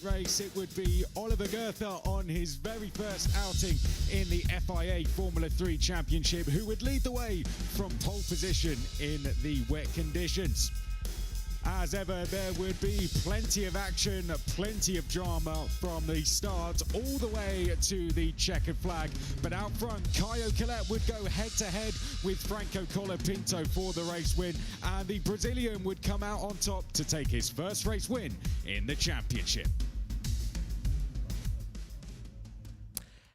Race, it would be Oliver Goethe on his very first outing in the FIA Formula 3 Championship, who would lead the way from pole position in the wet conditions. As ever, there would be plenty of action, plenty of drama from the start all the way to the checkered flag. But out front, Caio Collet would go head-to-head with Franco Colapinto for the race win, and the Brazilian would come out on top to take his first race win in the championship.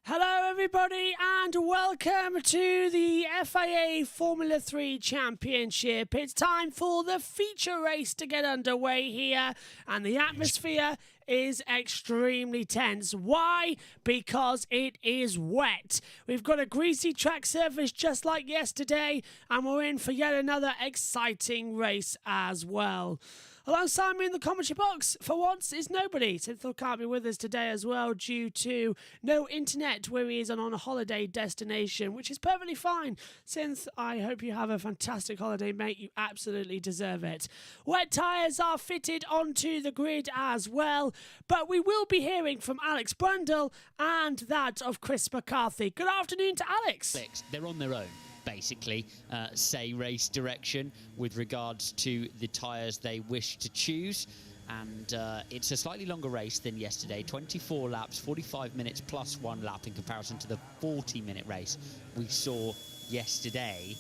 Hello everybody and welcome to the FIA Formula 3 Championship. It's time for the feature race to get underway here, and the atmosphere is extremely tense. Why? Because it is wet. We've got a greasy track surface just like yesterday, and we're in for yet another exciting race as well. Alongside me in the commentary box, for once, is nobody. Synthil can't be with us today as well due to no internet where he is on a holiday destination, which is perfectly fine. Synth, I hope you have a fantastic holiday, mate. You absolutely deserve it. Wet tyres are fitted onto the grid as well, but we will be hearing from Alex Brundle and that of Chris McCarthy. Good afternoon to Alex. They're on their own. Basically, say race direction with regards to the tyres they wish to choose. And it's a slightly longer race than yesterday, 24 laps, 45 minutes plus 1 lap in comparison to the 40-minute race we saw yesterday.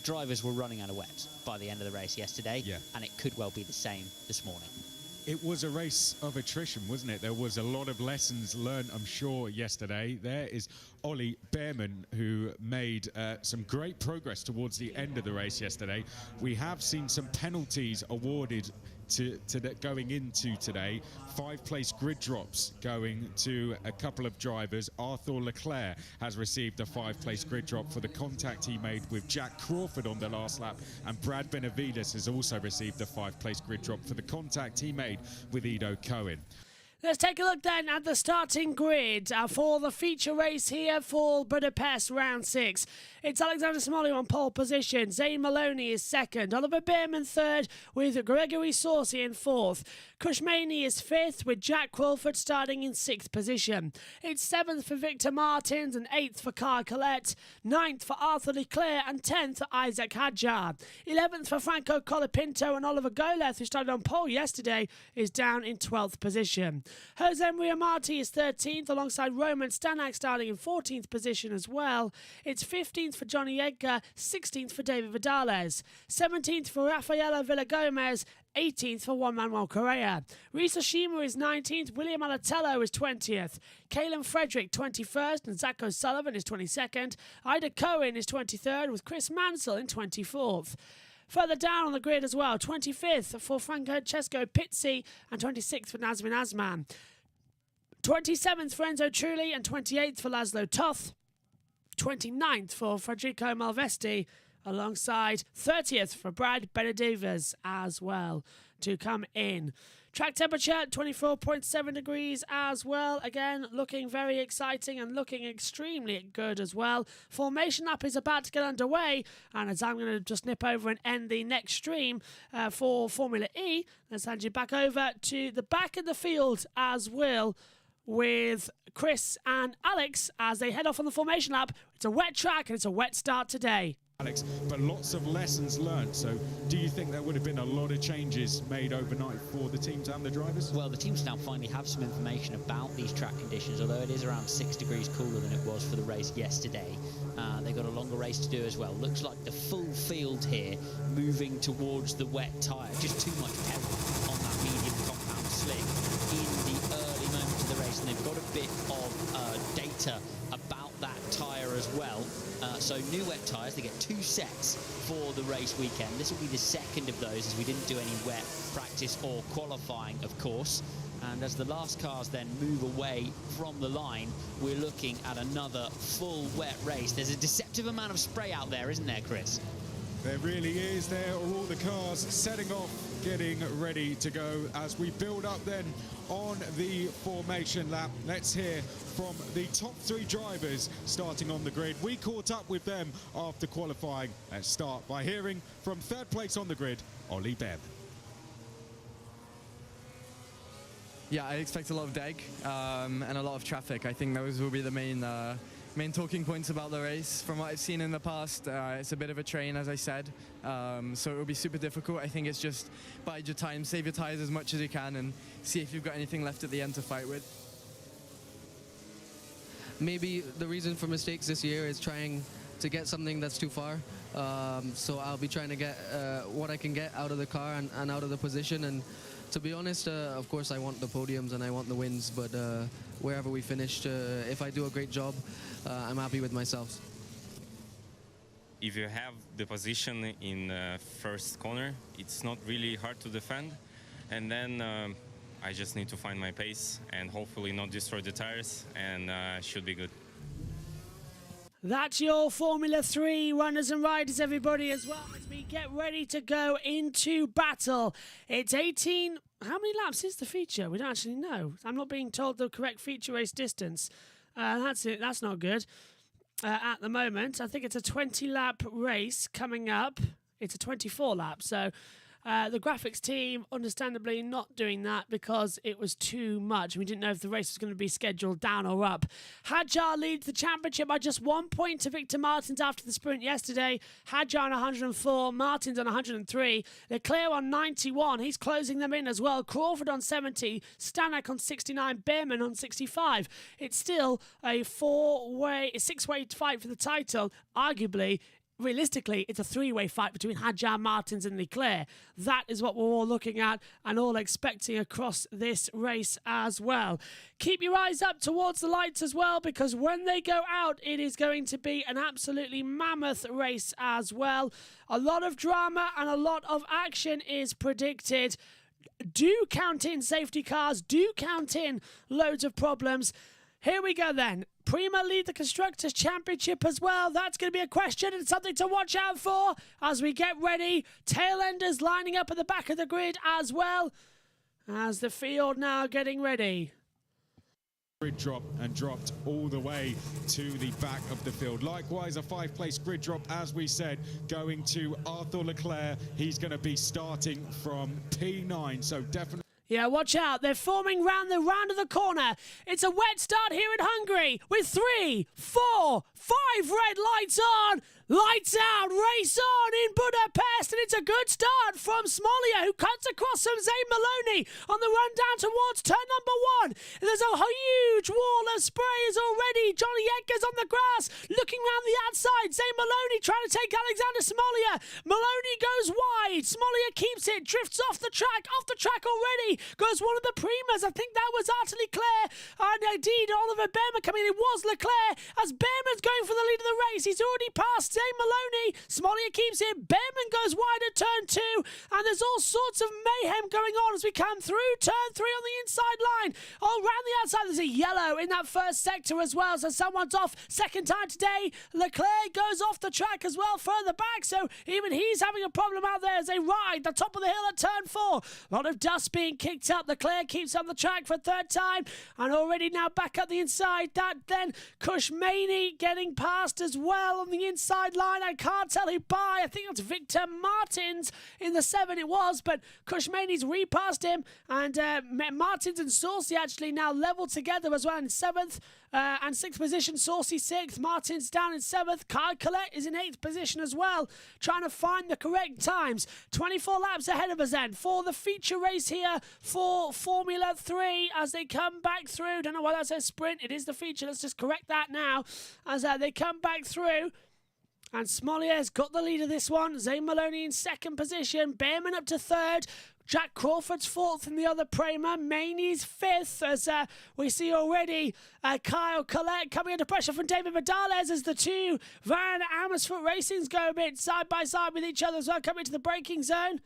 Drivers were running out of wet by the end of the race yesterday, and it could well be the same this morning. It was a race of attrition, wasn't it? There was a lot of lessons learned, I'm sure, yesterday. There is Ollie Bearman, who made some great progress towards the end of the race yesterday. We have seen some penalties awarded to going into today. 5-place grid drops going to a couple of drivers. Arthur Leclerc has received a 5-place grid drop for the contact he made with Jack Crawford on the last lap, and Brad Benavides has also received a 5-place grid drop for the contact he made with Ido Cohen. Let's take a look then at the starting grid for the feature race here for Budapest Round 6. It's Alexander Smolly on pole position. Zane Maloney is second. Oliver Bearman third with Gregory Saucy in fourth. Kushmani is fifth with Jack Crawford starting in sixth position. It's seventh for Victor Martins and eighth for Caio Collet. Ninth for Arthur Leclerc and 10th for Isaac Hadjar. 11th for Franco Colapinto, and Oliver Goleth, who started on pole yesterday, is down in 12th position. Jose Maria Marti is 13th alongside Roman Stanak starting in 14th position as well. It's 15th for Johnny Edgar, 16th for David Vidales, 17th for Rafaela Villagomez, 18th for Juan Manuel Correa. Risa Shima is 19th, William Alatello is 20th, Caelan Frederick 21st, and Zach O'Sullivan is 22nd. Ida Cohen is 23rd, with Chris Mansell in 24th. Further down on the grid as well, 25th for Francesco Pizzi and 26th for Nazmin Azman. 27th for Enzo Trulli and 28th for Laszlo Toth. 29th for Federico Malvesti, alongside 30th for Brad Benavides as well to come in. Track temperature 24.7 degrees as well. Again, looking very exciting and looking extremely good as well. Formation lap is about to get underway, and as I'm going to just nip over and end the next stream for Formula E, let's hand you back over to the back of the field as well, with Chris and Alex as they head off on the formation lap. It's a wet track and it's a wet start today. Alex, but lots of lessons learned. So do you think there would have been a lot of changes made overnight for the teams and the drivers? Well, the teams now finally have some information about these track conditions, although it is around 6 degrees cooler than it was for the race yesterday. They've got a longer race to do as well. Looks like the full field here moving towards the wet tyre. Just too much pebble on that medium compound slick in the early moments of the race, and they've got a bit of data about that tyre as well. So new wet tyres, they get 2 sets for the race weekend. This will be the second of those, as we didn't do any wet practice or qualifying, of course. And as the last cars then move away from the line, we're looking at another full wet race. There's a deceptive amount of spray out there, isn't there, Chris? There really is. There are all the cars setting off getting ready to go as we build up then on the formation lap. Let's hear from the top 3 drivers starting on the grid. We caught up with them after qualifying. Let's start by hearing from 3rd place on the grid, Ollie Bearman. Yeah, I expect a lot of deg and a lot of traffic. I think those will be the main talking points about the race. From what I've seen in the past, it's a bit of a train, as I said, so it will be super difficult. I think it's just bide your time, save your tires as much as you can, and see if you've got anything left at the end to fight with. Maybe the reason for mistakes this year is trying to get something that's too far. So I'll be trying to get what I can get out of the car and out of the position. And to be honest, of course I want the podiums and I want the wins, but wherever we finished, if I do a great job, I'm happy with myself. If you have the position in first corner, it's not really hard to defend. And then I just need to find my pace and hopefully not destroy the tires, and should be good. That's your Formula 3 runners and riders, everybody, as well as we get ready to go into battle. It's 18... How many laps is the feature? We don't actually know. I'm not being told the correct feature race distance. That's it. That's not good. At the moment, I think it's a 20-lap race coming up. It's a 24 lap, so... the graphics team, understandably, not doing that because it was too much. We didn't know if the race was going to be scheduled down or up. Hadjar leads the championship by just 1 point to Victor Martins after the sprint yesterday. Hadjar on 104, Martins on 103, Leclerc on 91. He's closing them in as well. Crawford on 70, Stanek on 69, Bearman on 65. It's still a six-way fight for the title. Arguably, realistically, it's a 3-way fight between Hadjar, Martins and Leclerc. That is what we're all looking at and all expecting across this race as well. Keep your eyes up towards the lights as well, because when they go out, it is going to be an absolutely mammoth race as well. A lot of drama and a lot of action is predicted. Do count in safety cars. Do count in loads of problems. Here we go then. Prima lead the Constructors' Championship as well. That's going to be a question and something to watch out for as we get ready. Tailenders lining up at the back of the grid as well as the field now getting ready. Grid drop and dropped all the way to the back of the field. Likewise, a 5-place grid drop, as we said, going to Arthur Leclerc. He's going to be starting from P9, so definitely... Yeah, watch out. They're forming round of the corner. It's a wet start here in Hungary with 3, 4, 5 red lights on. Lights out, race on in Budapest, and it's a good start from Smolia, who cuts across from Zane Maloney on the run down towards turn number 1. There's a huge wall of sprayers already. Johnny Edgar's on the grass, looking round the outside. Zane Maloney trying to take Alexander Smolia. Maloney goes wide. Smolia keeps it, drifts off the track already. Goes one of the Primas. I think that was Arthur Leclerc. And indeed, Oliver Bearman coming in. It was Leclerc as Bearman's going for the lead of the race. He's already passed Zane Maloney. Smolia keeps it. Bearman goes wide at turn 2. And there's all sorts of mayhem going on as we come through turn 3 on the inside line. All around the outside, there's a yellow in that first sector as well. So someone's off. Second time today. Leclerc goes off the track as well further back. So even he's having a problem out there as they ride the top of the hill at turn 4. A lot of dust being kicked up. Leclerc keeps on the track for a third time. And already now back up the inside. That then Kushmani getting past as well on the inside line. I can't tell who by. I think that's Victor Martins in the 7 it was, but Kushmani's repassed him, and Martins and Saucy actually now level together as well in 7th and 6th position. Saucy 6th, Martins down in 7th. Kyle Collette is in 8th position as well, trying to find the correct times. 24 laps ahead of us then for the feature race here for Formula 3 as they come back through. Don't know why that says sprint. It is the feature. Let's just correct that now as they come back through. And Smolier's got the lead of this one. Zane Maloney in 2nd position. Bearman up to 3rd. Jack Crawford's 4th in the other Prema. Maney's 5th as we see already Kyle Collette coming under pressure from David Vidales as the two Van Amersfoort Racings go a bit side by side with each other as well, coming to the braking zone.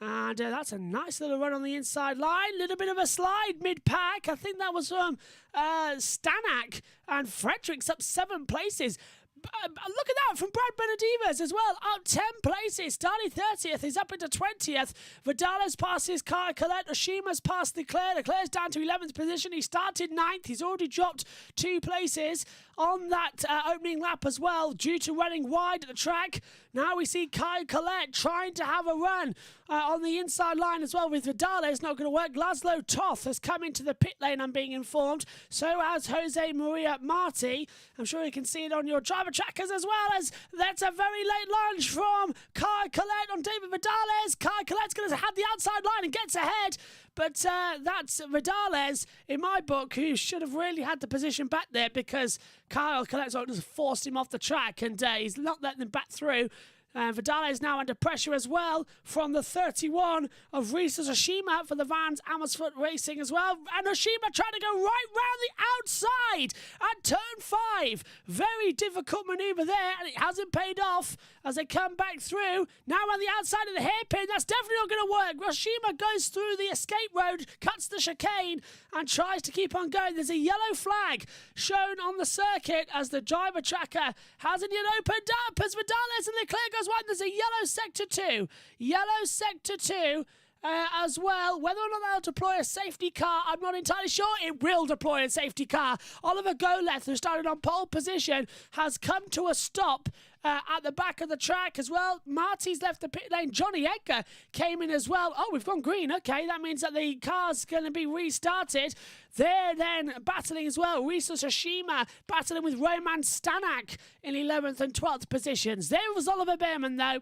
And that's a nice little run on the inside line. Little bit of a slide mid-pack. I think that was from Stanek. And Fredericks up 7 places. Look at that from Brad Benedivez as well. Up 10 places. Starting 30th. He's up into 20th. Vidales passes Kai Colette. Oshima's passed Leclerc. Leclerc's down to 11th position. He started 9th. He's already dropped 2 places on that opening lap as well due to running wide at the track. Now we see Kai Colette trying to have a run on the inside line as well with Vidales. Not going to work. Laszlo Toth has come into the pit lane, I'm being informed. So has Jose Maria Marti. I'm sure you can see it on your driver trackers as well, as that's a very late lunge from Kai Colette on David Vidales. Kai Colette's going to have the outside line and gets ahead. But that's Vidales, in my book, who should have really had the position back there, because Kyle Colette's just forced him off the track and he's not letting them back through. Vidales now under pressure as well from the 31 of Risa Oshima for the Vans Amersfoort Racing as well. And Oshima trying to go right round the outside at turn 5. Very difficult manoeuvre there, and it hasn't paid off as they come back through. Now on the outside of the hairpin, that's definitely not going to work. Oshima goes through the escape road, cuts the chicane, and tries to keep on going. There's a yellow flag shown on the circuit as the driver tracker hasn't yet opened up as Vidales and Leclerc goes wide. There's a yellow sector 2. Yellow sector 2 as well. Whether or not they'll deploy a safety car, I'm not entirely sure. It will deploy a safety car. Oliver Goleth, who started on pole position, has come to a stop at the back of the track as well. Marty's left the pit lane. Johnny Edgar came in as well. Oh, we've gone green. Okay, that means that the car's going to be restarted. They're then battling as well. Risa Oshima battling with Roman Stanak in 11th and 12th positions. There was Oliver Behrman, though.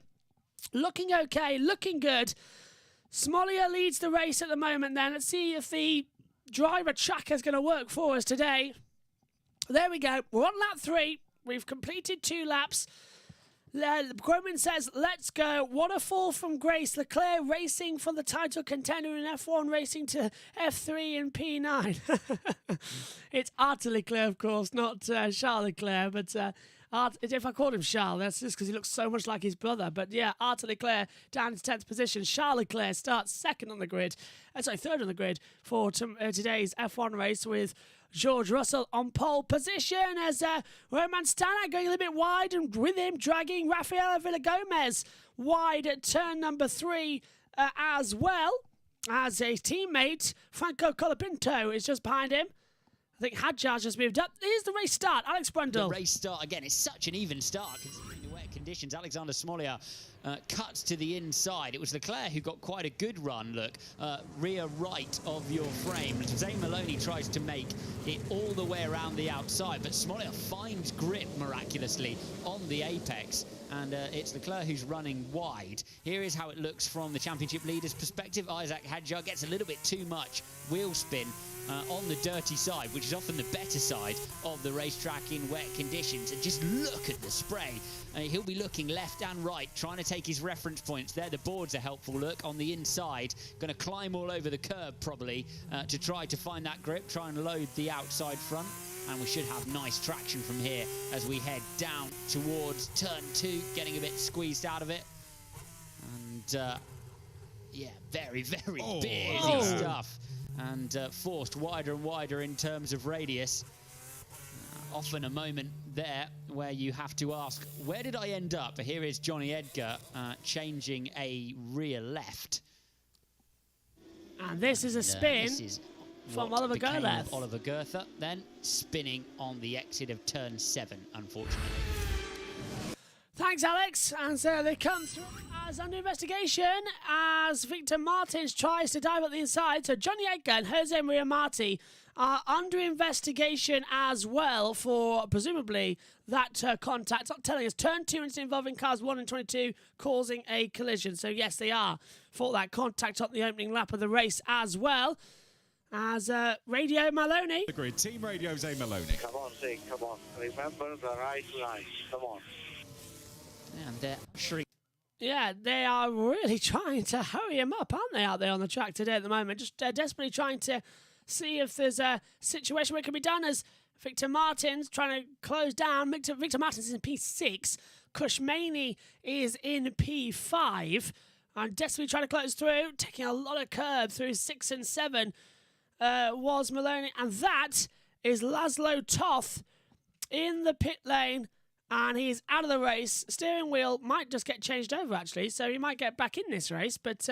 Looking okay, looking good. Smolia leads the race at the moment then. Let's see if the driver tracker is going to work for us today. There we go. We're on lap 3. We've completed 2 laps. Groman says, let's go. What a fall from grace. Leclerc racing for the title contender in F1, racing to F3 and P9. It's Arthur Leclerc, of course, not Charles Leclerc, but if I called him Charles, that's just because he looks so much like his brother. But yeah, Arthur Leclerc down to 10th position. Charles Leclerc starts second on the grid. Third on the grid for today's F1 race, with George Russell on pole position as Roman Stanak going a little bit wide, and with him dragging Rafael Villagomez wide at turn number 3 as well, as a teammate Franco Colapinto is just behind him. I think Hadjar's just moved up. Here's the race start. Alex Brundle. The race start, again, it's such an even start considering the wet conditions. Alexander Smolia cuts to the inside. It was Leclerc who got quite a good run, look, rear right of your frame. Zane Maloney tries to make it all the way around the outside, but Smolia finds grip miraculously on the apex. And it's Leclerc who's running wide. Here is how it looks from the championship leader's perspective. Isaac Hadjar gets a little bit too much wheel spin on the dirty side, which is often the better side of the racetrack in wet conditions. And just look at the spray. He'll be looking left and right, trying to take his reference points there. The boards are helpful. Look, on the inside, going to climb all over the curb probably to try to find that grip, try and load the outside front. And we should have nice traction from here as we head down towards turn 2, getting a bit squeezed out of it. And yeah, very, very busy stuff. And forced wider and wider in terms of radius. Often a moment there where you have to ask, where did I end up? Here is Johnny Edgar changing a rear left. And this is a spin. This is from Oliver Goleth. Oliver Goethe, then spinning on the exit of turn 7, unfortunately. Thanks, Alex. And so they come through as under investigation as Victor Martins tries to dive at the inside. So Johnny Edgar and Jose Maria Marti are under investigation as well for presumably that contact. It's not telling us. Turn 2 incident involving cars 1 and 22 causing a collision. So yes, they are for that contact on the opening lap of the race as well. As Radio Maloney. The grid, Team Radio Zane Maloney. Come on, Zane, come on. Remember the right line. Come on. And they're ushering. Yeah, they are really trying to hurry him up, aren't they, out there on the track today at the moment? Just desperately trying to see if there's a situation where it can be done, as Victor Martins trying to close down. Victor Martins is in P6. Kushmani is in P5. And desperately trying to close through, taking a lot of curb through 6 and 7. Was Maloney, and that is Laszlo Toth in the pit lane And he's out of the race. Steering wheel might just get changed over, actually, so he might get back in this race. But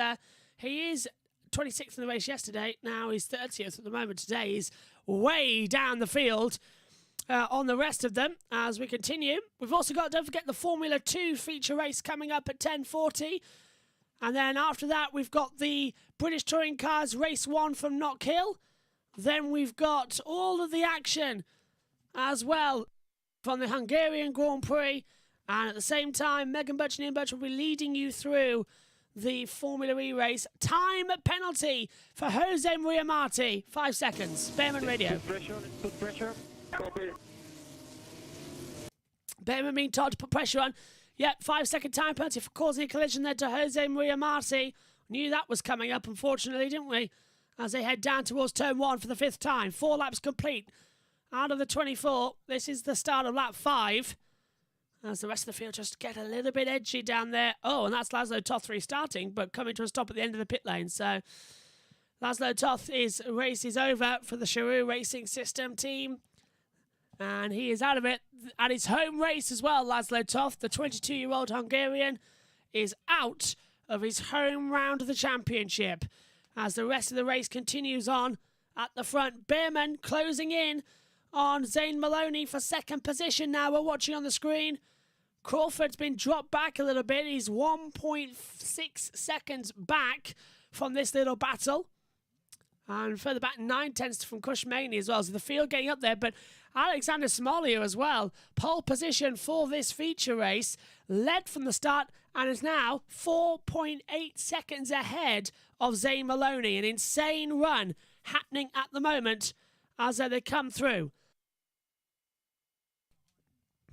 he is 26th in the race yesterday. Now he's 30th at the moment. Today he's way down the field on the rest of them as we continue. We've also got, don't forget, the Formula 2 feature race coming up at 10:40. And then after that, we've got the British Touring Cars Race 1 from Knockhill. Then we've got all of the action as well from the Hungarian Grand Prix. And at the same time, Megan Birch and Ian Birch will be leading you through the Formula E race. Time penalty for Jose Maria Marti. 5 seconds. Bearman Radio. Put pressure. Copy. Bearman being told to put pressure on. Yep, 5-second time penalty for causing a collision there to Jose Maria Marti. Knew that was coming up, unfortunately, didn't we? As they head down towards turn 1 for the 5th time. 4 laps complete. Out of the 24, this is the start of lap 5. As the rest of the field just get a little bit edgy down there. Oh, and that's Laszlo Toth restarting, but coming to a stop at the end of the pit lane. So Laszlo Toth, race is over for the Charoux Racing System team. And he is out of it at his home race as well, Laszlo Toth. The 22-year-old Hungarian is out of his home round of the championship. As the rest of the race continues on at the front, Bearman closing in on Zane Maloney for second position now. We're watching on the screen. Crawford's been dropped back a little bit. He's 1.6 seconds back from this little battle. And further back, 9/10 from Kush Maney as well. So the field getting up there. But Alexander Smolia as well. Pole position for this feature race. Led from the start and is now 4.8 seconds ahead of Zane Maloney. An insane run happening at the moment as they come through.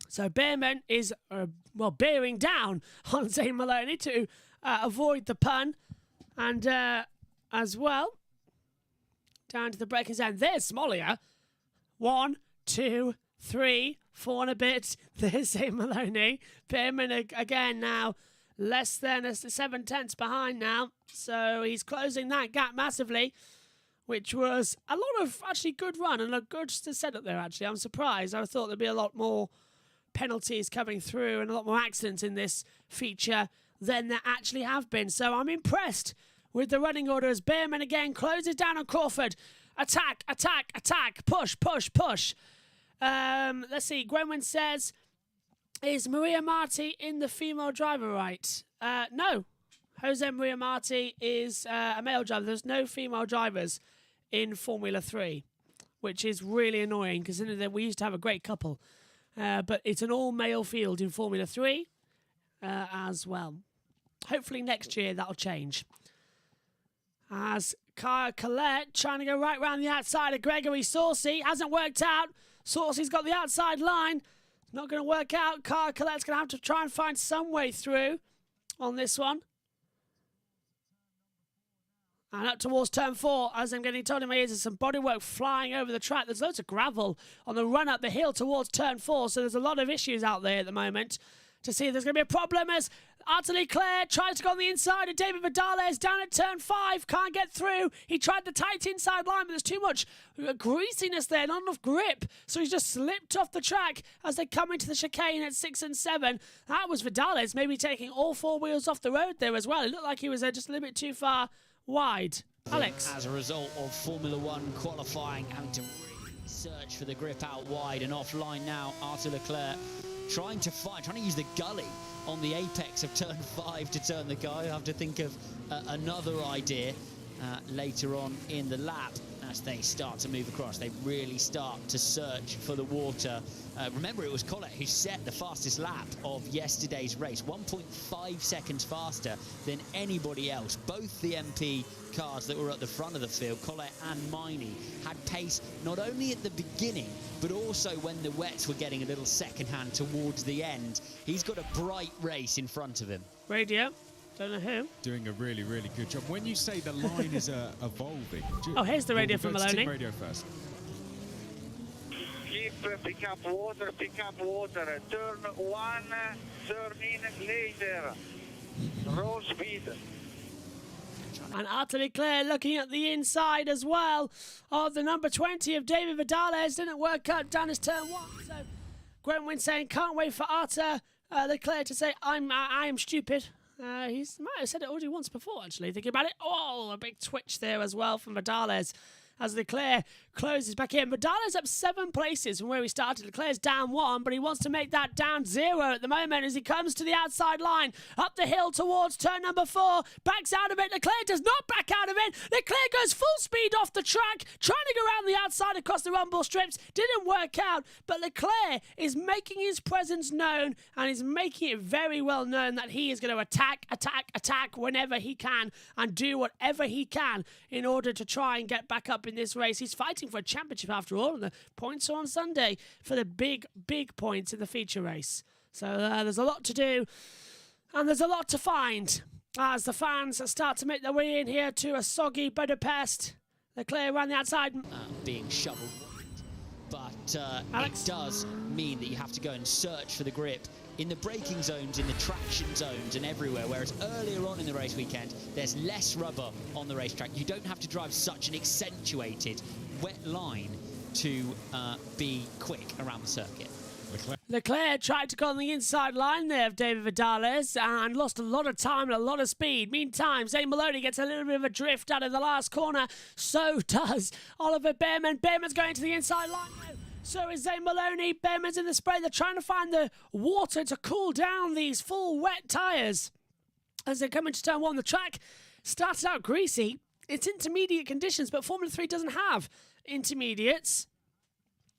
So Bearman is, bearing down on Zane Maloney to avoid the pun. And as well, down to the braking zone. There's Smolia. 1, 2, 3, 4 and a bit. There's Zane Maloney. Bearman again now less than 7/10 behind now. So he's closing that gap massively, which was a lot of actually good run and a good setup there, actually. I'm surprised. I thought there'd be a lot more penalties coming through and a lot more accidents in this feature than there actually have been. So I'm impressed with the running order as Bearman again closes down on Crawford. Attack, attack, attack. Push, push, push. Let's see. Gwenwyn says, is Maria Marti in the female driver right? No. Jose Maria Marti is a male driver. There's no female drivers in Formula 3, which is really annoying because we used to have a great couple. But it's an all-male field in Formula 3 as well. Hopefully next year that'll change. As Kaya Collette trying to go right round the outside of Gregory Saucy. Hasn't worked out. Saucy's got the outside line. Not going to work out. Kaya Collette's going to have to try and find some way through on this one. And up towards turn 4, as I'm getting told in my ears, there's some bodywork flying over the track. There's loads of gravel on the run up the hill towards turn 4, so there's a lot of issues out there at the moment to see if there's going to be a problem as Arthur Leclerc tries to go on the inside of David Vidales down at turn 5. Can't get through. He tried the tight inside line, but there's too much greasiness there, not enough grip. So he's just slipped off the track as they come into the chicane at 6 and 7. That was Vidales maybe taking all 4 wheels off the road there as well. It looked like he was just a little bit too far wide. Alex. As a result of Formula 1 qualifying, having to really search for the grip out wide and offline now, Arthur Leclerc trying to use the gully on the apex of turn 5 to turn the car. I have to think of another idea later on in the lap as they start to move across. They really start to search for the water. Remember, it was Collett who set the fastest lap of yesterday's race, 1.5 seconds faster than anybody else. Both the MP cars that were at the front of the field, Collett and Miney, had pace not only at the beginning, but also when the wets were getting a little second-hand towards the end. He's got a bright race in front of him. Radio. Don't know who. Doing a really, really good job. When you say the line is evolving... Oh, here's the radio from Maloney. Team radio first. Pick up water, turn 1, turn in later. Roll speed. And Arthur Leclerc looking at the inside as well of the number 20 of David Vidales. Didn't work out down his turn 1. So Gwenwyn saying, can't wait for Arthur Leclerc to say, I am stupid. He might have said it already once before, actually, thinking about it. Oh, a big twitch there as well from Vidales as Leclerc closes back in. Vidales up 7 places from where we started. Leclerc's down 1, but he wants to make that down 0 at the moment as he comes to the outside line. Up the hill towards turn number 4. Backs out of it. Leclerc does not back out of it. Leclerc goes full speed off the track, trying to go around the outside across the rumble strips. Didn't work out, but Leclerc is making his presence known, and is making it very well known that he is going to attack whenever he can and do whatever he can in order to try and get back up in this race. He's fighting for a championship after all, and the points are on Sunday for the big points in the feature race. So there's a lot to do, and there's a lot to find as the fans start to make their way in here to a soggy Budapest. Leclerc around the outside. Being shoveled wide, but it does mean that you have to go and search for the grip in the braking zones, in the traction zones and everywhere, whereas earlier on in the race weekend there's less rubber on the racetrack. You don't have to drive such an accentuated wet line to be quick around the circuit. Leclerc tried to go on the inside line there of David Vidales and lost a lot of time and a lot of speed. Meantime, Zane Maloney gets a little bit of a drift out of the last corner. So does Oliver Bearman. Bearman's going to the inside line now. So is Zane Maloney. Bearman's in the spray. They're trying to find the water to cool down these full wet tyres. As they come into turn 1, the track started out greasy. It's intermediate conditions, but Formula 3 doesn't have intermediates.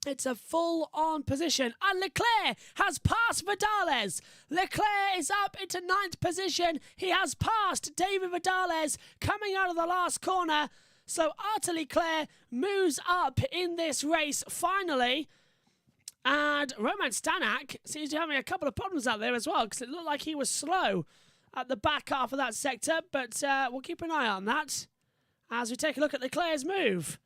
It's a full-on position. And Leclerc has passed Vidales. Leclerc is up into 9th position. He has passed David Vidales coming out of the last corner. So Arthur Leclerc moves up in this race finally. And Roman Stanek seems to be having a couple of problems out there as well, because it looked like he was slow at the back half of that sector. But we'll keep an eye on that as we take a look at Leclerc's move.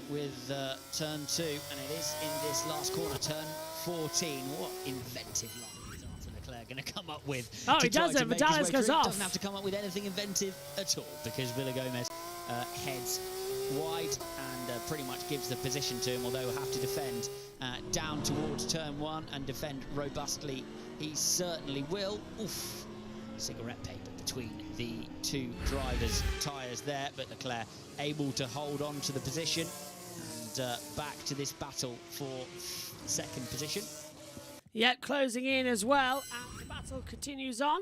With turn 2, and it is in this last corner, turn 14. What inventive line is Arthur Leclerc going to come up with? Oh, he doesn't. Vidales goes off. Doesn't have to come up with anything inventive at all, because Villagomez heads wide and pretty much gives the position to him, although he'll have to defend down towards turn 1 and defend robustly. He certainly will. Oof. Cigarette paper between the two drivers' tyres there, but Leclerc able to hold on to the position and back to this battle for 2nd position. Yet closing in as well, and the battle continues on.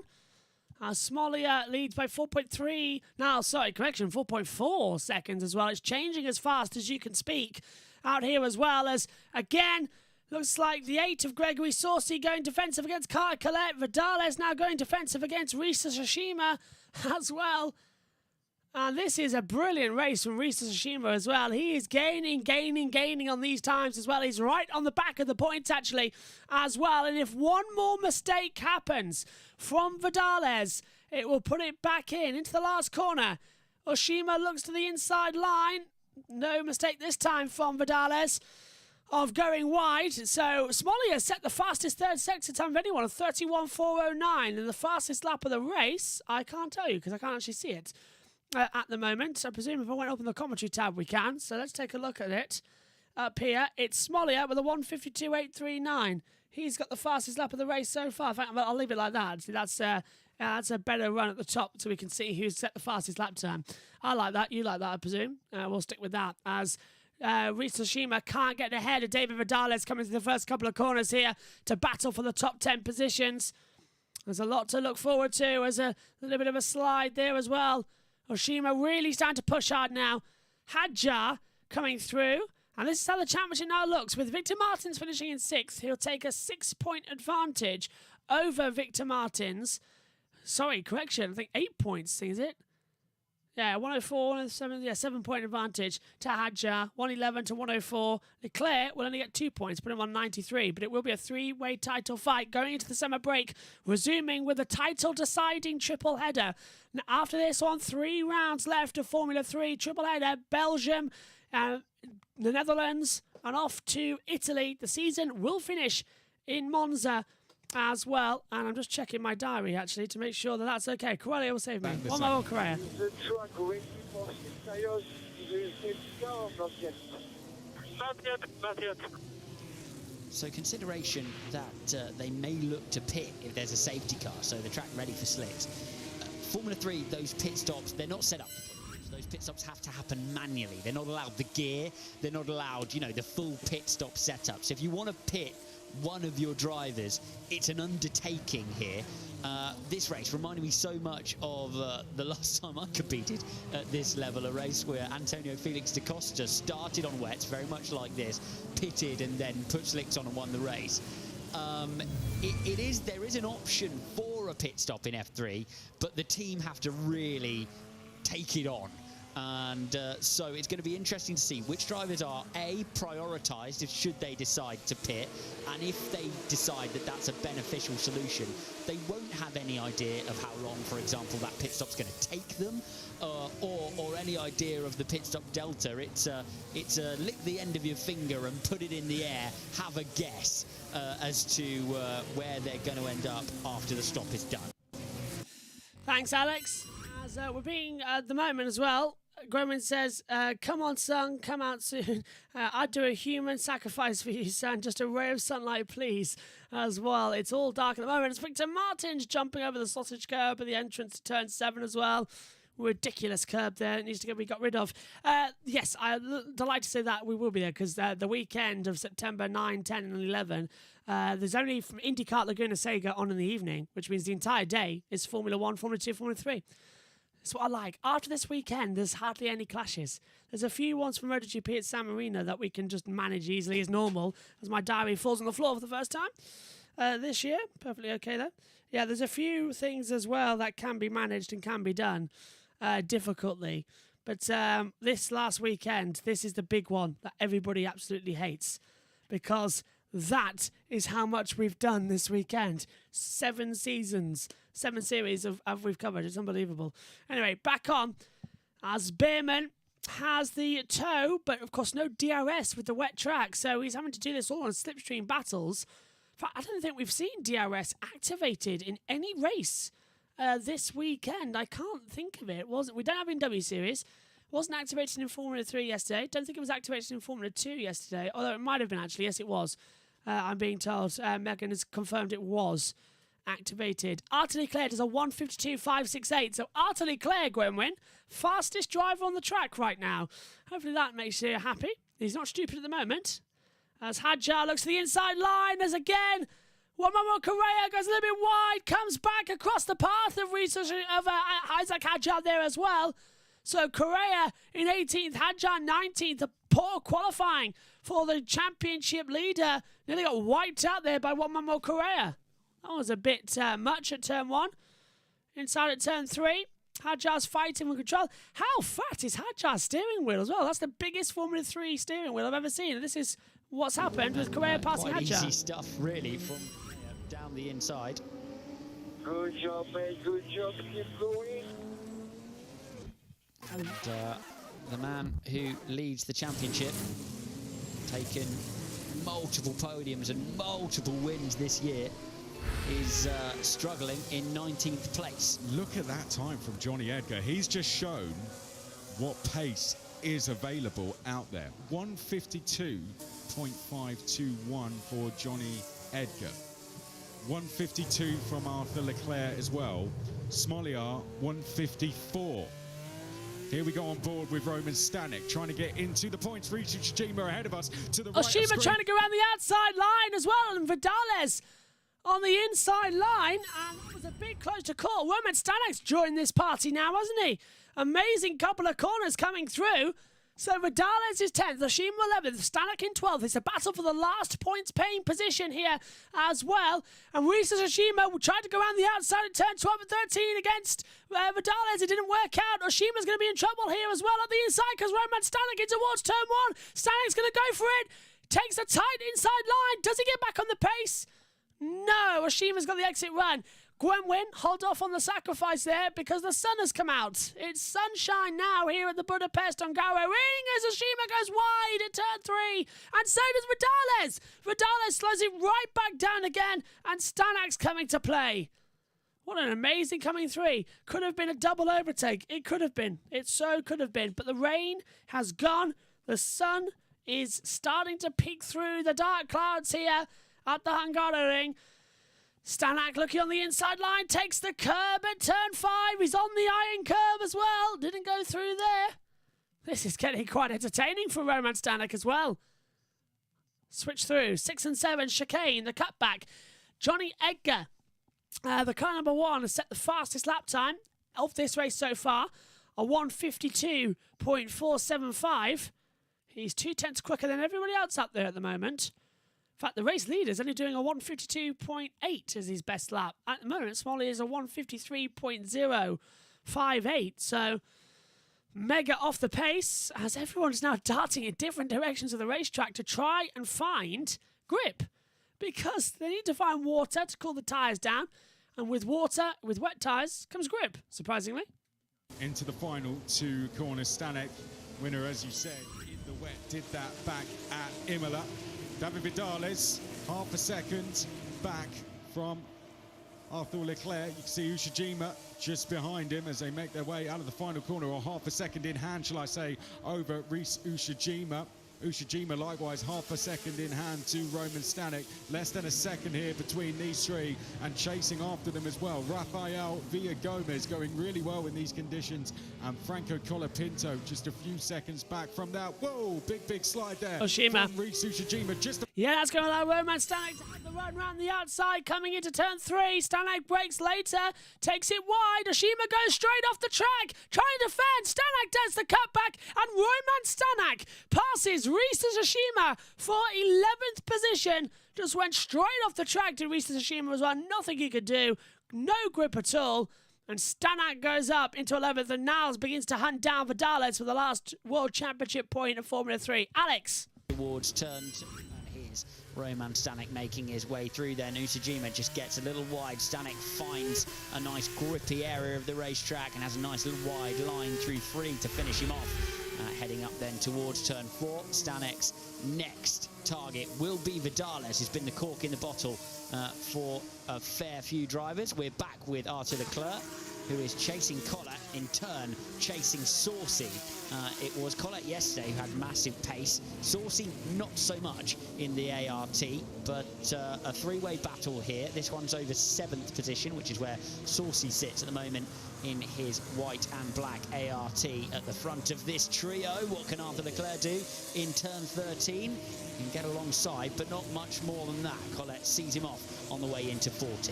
Smolia leads by 4.3, now, sorry, correction, 4.4 seconds as well. It's changing as fast as you can speak out here as well, as, again, looks like the 8 of Gregory Saucy going defensive against Kyle Collette. Vidales now going defensive against Risa Tsushima as well. And this is a brilliant race from Risa Tsushima as well. He is gaining on these times as well. He's right on the back of the points, actually, as well. And if one more mistake happens from Vidales, it will put it back into the last corner. Oshima looks to the inside line. No mistake this time from Vidales of going wide. So Smolia set the fastest 3rd sector time of anyone, of 31.409. And the fastest lap of the race, I can't tell you because I can't actually see it at the moment. I presume if I went open the commentary tab, we can. So let's take a look at it up here. It's Smolia with a 1:52.839. He's got the fastest lap of the race so far. In fact, I'll leave it like that. See, that's a better run at the top so we can see who's set the fastest lap time. I like that. You like that, I presume. We'll stick with that as Risa Tsushima can't get ahead of David Vidales coming to the first couple of corners here to battle for the top 10 positions. There's a lot to look forward to. There's a little bit of a slide there as well. Oshima really starting to push hard now. Hadjar coming through. And this is how the championship now looks. With Victor Martins finishing in 6th, he'll take a 6-point advantage over Victor Martins. Sorry, correction. I think 8 points, is it? Yeah, 104, 107, 7-point advantage to Hadjar. 111 to 104. Leclerc will only get 2 points, put him on 93. But it will be a 3-way title fight going into the summer break, resuming with a title-deciding triple header. Now, after this one, 3 rounds left of Formula 3 triple header. Belgium, the Netherlands, and off to Italy. The season will finish in Monza as well. And I'm just checking my diary, actually, to make sure that that's okay. Corellia will save me. One more, Corellia. The track ready for tires? Is it car or not yet? Not yet. So consideration that they may look to pit if there's a safety car, so the track ready for slicks. Formula 3, those pit stops, they're not set up. Those pit stops have to happen manually. They're not allowed the gear. They're not allowed, you know, the full pit stop setup. So if you want to pit one of your drivers, it's an undertaking here. This race reminded me so much of the last time I competed at this level, a race where Antonio Felix da Costa started on wets, very much like this, pitted and then put slicks on and won the race. There is an option for a pit stop in F3, but the team have to really take it on. And so it's going to be interesting to see which drivers are prioritised if should they decide to pit, and if they decide that that's a beneficial solution. They won't have any idea of how long, for example, that pit stop's going to take them, or any idea of the pit stop delta. It's lick the end of your finger and put it in the air, have a guess as to where they're going to end up after the stop is done. Thanks, Alex. As we're being at the moment as well, Gromwin says, come on, son, come out soon. I'd do a human sacrifice for you, son. Just a ray of sunlight, please, as well. It's all dark at the moment. It's Victor Martins jumping over the sausage curb at the entrance to turn 7 as well. Ridiculous curb there. It needs to be got rid of. Yes, I'm delighted to say that we will be there, because the weekend of September 9, 10 and 11, there's only from IndyCar Laguna Seca on in the evening, which means the entire day is Formula 1, Formula 2, Formula 3. That's what I like. After this weekend, there's hardly any clashes. There's a few ones from MotoGP at San Marino that we can just manage easily as normal, as my diary falls on the floor for the first time this year. Perfectly okay, though. Yeah, there's a few things as well that can be managed and can be done difficultly. But this last weekend, this is the big one that everybody absolutely hates, because that is how much we've done this weekend. 7 seasons, 7 series of we've covered. It's unbelievable. Anyway, back on as Behrman has the tow, but of course no DRS with the wet track, so he's having to do this all on slipstream battles. In fact, I don't think we've seen DRS activated in any race this weekend. I can't think of it. We don't have it in W Series. Wasn't activated in Formula 3 yesterday. Don't think it was activated in Formula 2 yesterday, although it might have been actually. Yes, it was. I'm being told. Megan has confirmed it was activated. Arthur Leclerc does a 1:52.568. So Arthur Leclerc, Gwenwyn, fastest driver on the track right now. Hopefully that makes you happy. He's not stupid at the moment. As Hadjar looks to the inside line, as again, Juan Correa goes a little bit wide, comes back across the path of Isaac Hadjar there as well. So Correa in 18th, Hadjar 19th, a poor qualifying for the championship leader. Nearly got wiped out there by Juan Correa. That was a bit much at turn 1. Inside at turn 3, Hadjar's fighting with control. How fat is Hadjar's steering wheel as well? That's the biggest Formula 3 steering wheel I've ever seen. This is what's happened with Correa passing quite Hadjar. Easy stuff, really, from down the inside. Good job, mate. Good job. Keep going. And the man who leads the championship, taken multiple podiums and multiple wins this year, is struggling in 19th place. Look at that time from Johnny Edgar. He's just shown what pace is available out there. 1:52.521 for Johnny Edgar. 1:52 from Arthur Leclerc as well. Smolyar 1:54. Here we go on board with Roman Stanek, trying to get into the points. Reaching Shima ahead of us to the right. Shima trying to go around the outside line as well, and Vidales on the inside line, and that was a bit close to call. Roman Stanek's joined this party now, hasn't he? Amazing couple of corners coming through. So Vidales is 10th, Oshima 11th, Stanek in 12th. It's a battle for the last points-paying position here as well. And Risa Oshima tried to go around the outside at turn 12 and 13 against Vidales. It didn't work out. Oshima's going to be in trouble here as well at the inside, because Roman Stanek in towards turn 1. Stanek's going to go for it. Takes a tight inside line. Does he get back on the pace? No, Oshima's got the exit run. Gwenwyn, hold off on the sacrifice there, because the sun has come out. It's sunshine now here at the Budapest Hungaro Ring as Oshima goes wide at turn 3. And so does Vidales. Vidales slows it right back down again, and Stanek's coming to play. What an amazing coming 3. Could have been a double overtake. It could have been. It so could have been. But the rain has gone. The sun is starting to peek through the dark clouds here at the Hungaroring. Stanek looking on the inside line, takes the curb at turn 5. He's on the iron curb as well. Didn't go through there. This is getting quite entertaining for Roman Stanek as well. Switch through. 6 and 7, chicane, the cutback. Johnny Edgar, the car number 1, has set the fastest lap time of this race so far, a 1:52.475. He's 2/10 quicker than everybody else up there at the moment. In fact, the race leader is only doing a 1:52.8 as his best lap. At the moment, Smalley is a 1:53.058. So, mega off the pace as everyone's now darting in different directions of the racetrack to try and find grip, because they need to find water to cool the tyres down. And with water, with wet tyres, comes grip, surprisingly. Into the final 2 corners. Stanek, winner, as you said, in the wet, did that back at Imola. David Vidales, half a second back from Arthur Leclerc. You can see Ushijima just behind him as they make their way out of the final corner, or half a second in hand, shall I say, over Reese Ushijima. Ushijima likewise half a second in hand to Roman Stanek. Less than a second here between these three, and chasing after them as well. Rafael Villagomez going really well in these conditions, and Franco Colapinto just a few seconds back from that. Whoa, big slide there. Oshima. From Reese Ushijima just Yeah, that's going to allow Roman Stanek to have the run round the outside, coming into turn 3. Stanek breaks later, takes it wide. Oshima goes straight off the track, trying to defend. Stanek does the cutback, and Roman Stanek passes Reese Oshima for 11th position. Just went straight off the track to Reese Oshima as well. Nothing he could do, no grip at all. And Stanek goes up into 11th, and Niles begins to hunt down Vidales for the last World Championship point of Formula 3. Alex. Towards turn 2. Here's Roman Stanek making his way through there. Usajima just gets a little wide. Stanek finds a nice grippy area of the racetrack and has a nice little wide line through 3 to finish him off. Heading up then towards turn 4. Stanek's next target will be Vidales, who's been the cork in the bottle for a fair few drivers. We're back with Arthur Leclerc, who is chasing Collett, in turn chasing Saucy. It was Collett yesterday who had massive pace. Saucy not so much in the ART, but a 3-way battle here. This one's over 7th position, which is where Saucy sits at the moment in his white and black ART at the front of this trio. What can Arthur Leclerc do in turn 13? He can get alongside, but not much more than that. Collett sees him off on the way into 40.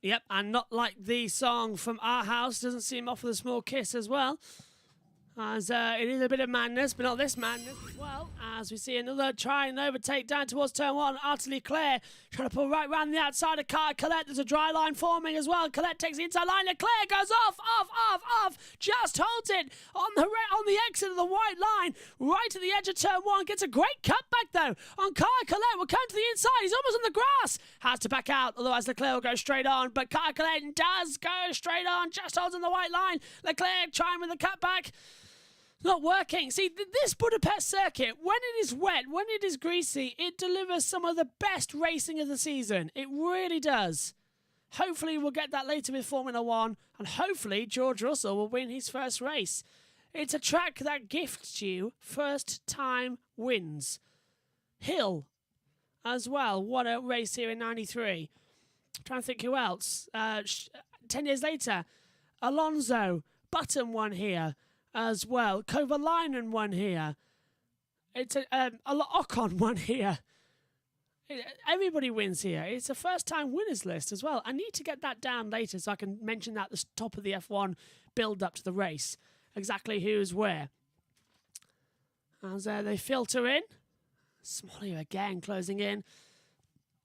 Yep, and not like the song from Our House, doesn't see him off with a small kiss as well. As it is a bit of madness, but not this madness as well. As we see another try and overtake down towards turn 1. Arthur Leclerc trying to pull right round the outside of Kyle Collett. There's a dry line forming as well. Collett takes the inside line. Leclerc goes off. Just holds it on the exit of the white line, right at the edge of turn 1. Gets a great cutback though on Kyle Collett. Will come to the inside. He's almost on the grass. Has to back out, otherwise Leclerc will go straight on. But Kyle Collett does go straight on. Just holds on the white line. Leclerc trying with the cutback. Not working. See, this Budapest circuit, when it is wet, when it is greasy, it delivers some of the best racing of the season. It really does. Hopefully we'll get that later with Formula 1, and hopefully George Russell will win his first race. It's a track that gifts you first-time wins. Hill, as well, won a race here in '93. I'm trying to think who else. 10 years later, Alonso, Button won here as well. Kovalainen won here. It's Ocon won here. Everybody wins here. It's a first-time winners list as well. I need to get that down later so I can mention that at the top of the F1 build-up to the race. Exactly who's where. As they filter in. Smalley again closing in.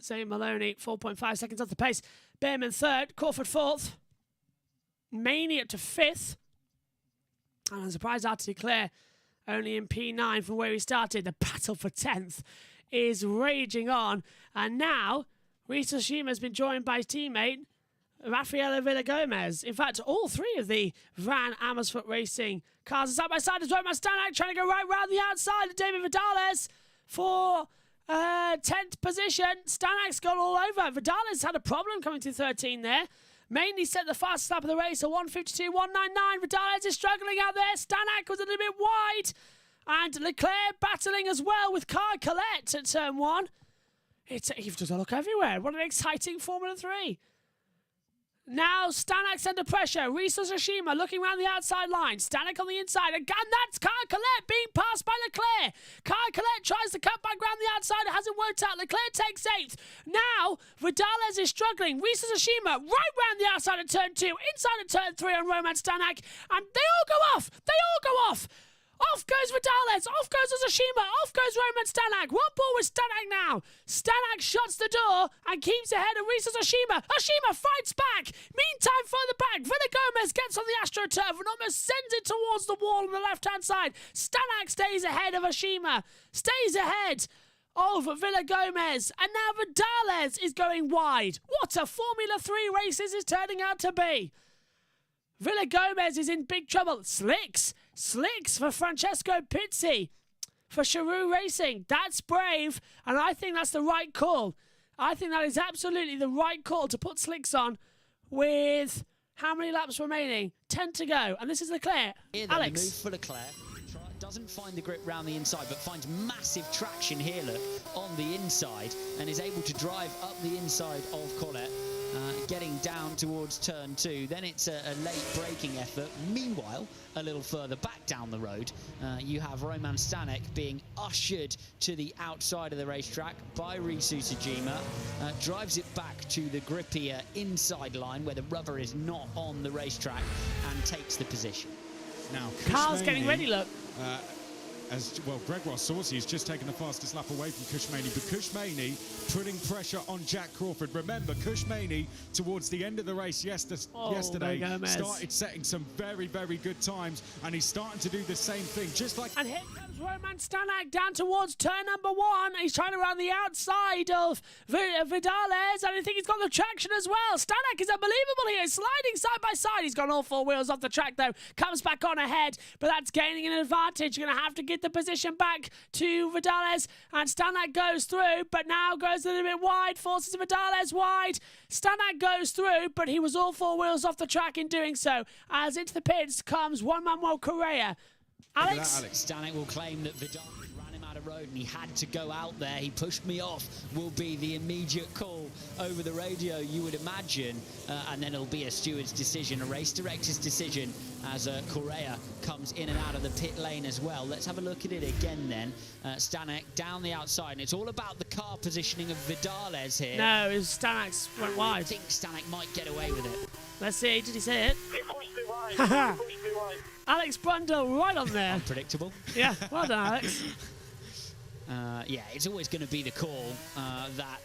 Zane Maloney, 4.5 seconds off the pace. Behrman 3rd. Crawford 4th. Maney up to 5th. And I'm surprised Arthur Leclerc only in P9 from where he started. The battle for 10th is raging on. And now, Reese Oshima has been joined by his teammate, Rafael Villagomez. In fact, all 3 of the Van Amersfoort Racing cars are side by side as Roman Stanek trying to go right round the outside of David Vidales for 10th position. Stanek's gone all over. Vidales had a problem coming to 13 there. Mainly set the fastest lap of the race, a 1:52.199. Vidales is struggling out there. Stanek was a little bit wide. And Leclerc battling as well with Kai Colette at turn 1. You've just got to look everywhere. What an exciting Formula 3. Now Stanak's under pressure. Risa Tsushima looking around the outside line. Stanek on the inside. Again, that's Kai Colette being passed by Leclerc. Kai Colette tries to cut back around the outside. It hasn't worked out. Leclerc takes 8th. Now Vidales is struggling. Risa Tsushima right round the outside of turn 2. Inside of turn 3 on Roman Stanek. And they all go off. They all go off. Off goes Vidales, off goes Tsushima, off goes Roman Stanek. One ball with Stanek now. Stanek shuts the door and keeps ahead of Risa Tsushima. Tsushima fights back. Meantime, further back, Villa Gomez gets on the AstroTurf and almost sends it towards the wall on the left-hand side. Stanek stays ahead of Tsushima, stays ahead of Villa Gomez. And now Vidales is going wide. What a Formula 3 race this is turning out to be. Villa Gomez is in big trouble. Slicks for Francesco Pizzi for Cheroux Racing. That's brave, and I think that's the right call. I think that is absolutely the right call to put slicks on with how many laps remaining? 10 to go, and this is Leclerc. Here then, Alex. move for Leclerc. Doesn't find the grip round the inside, but finds massive traction here, look, on the inside, and is able to drive up the inside of Colette. Getting down towards turn 2. Then it's a late braking effort. Meanwhile, a little further back down the road, you have Roman Stanek being ushered to the outside of the racetrack by Risu Tsujima. Drives it back to the grippier inside line where the rubber is not on the racetrack and takes the position. Now, Carl's getting ready, look. As well, Gregoire Saucy has just taken the fastest lap away from Kushmani, but Kushmani putting pressure on Jack Crawford. Remember, Kushmani, towards the end of the race yesterday, started setting some very, very good times, and he's starting to do the same thing, just like... And here comes Roman Stanek down towards turn number 1. He's trying to run the outside of Vidales, and I think he's got the traction as well. Stanek is unbelievable here, sliding side by side. He's got all 4 wheels off the track, though. Comes back on ahead, but that's gaining an advantage. You're going to have to get the position back to Vidales, and Stanek goes through, but now goes a little bit wide, forces Vidales wide. Stanek goes through, but he was all 4 wheels off the track in doing so. As into the pits comes Juan Manuel Correa. Alex? Stanek will claim that Vidal ran him out of road and he had to go out there. He pushed me off, will be the immediate call over the radio, you would imagine. And then it'll be a steward's decision, a race director's decision, as Correa comes in and out of the pit lane as well. Let's have a look at it again then. Stanek down the outside, and it's all about the car positioning of Vidales here. No, it was Stanek's went wide. I think Stanek might get away with it. Let's see, did he say it? He pushed me wide. He pushed me wide. Alex Brundle right on there. Unpredictable. Yeah, well done, Alex. Yeah, it's always going to be the call that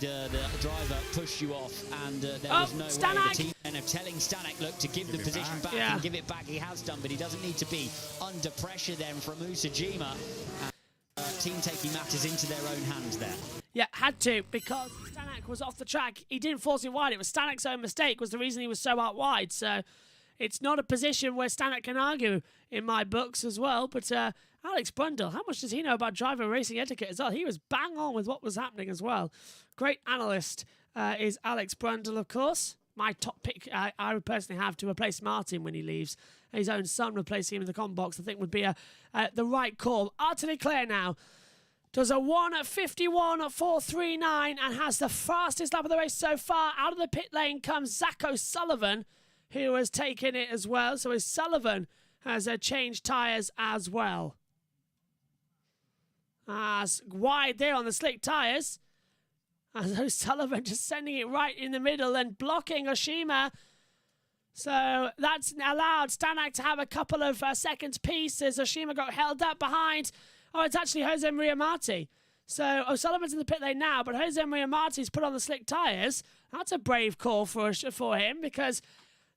the driver pushed you off, and there was no way the team end up telling Stanek, look, to give the position back and give it back. He has done, but he doesn't need to be under pressure then from Usajima. Team taking matters into their own hands there. Yeah, had to, because Stanek was off the track. He didn't force it wide. It was Stanek's own mistake was the reason he was so out wide. So it's not a position where Stanek can argue in my books as well. But Alex Brundle, how much does he know about driver and racing etiquette as well? He was bang on with what was happening as well. Great analyst is Alex Brundle, of course. My top pick I would personally have to replace Martin when he leaves. His own son replacing him in the com box, I think would be the right call. Arthur Leclerc now does a 1:51.439 and has the fastest lap of the race so far. Out of the pit lane comes Zach O'Sullivan, who has taken it as well. So O'Sullivan has changed tyres as well. As wide there on the slick tyres. As O'Sullivan just sending it right in the middle and blocking Oshima. So that's allowed Stanek to have a couple of seconds piece as Oshima got held up behind. Oh, it's actually Jose Maria Marti. So O'Sullivan's in the pit lane now, but Jose Maria Marti's put on the slick tyres. That's a brave call for him because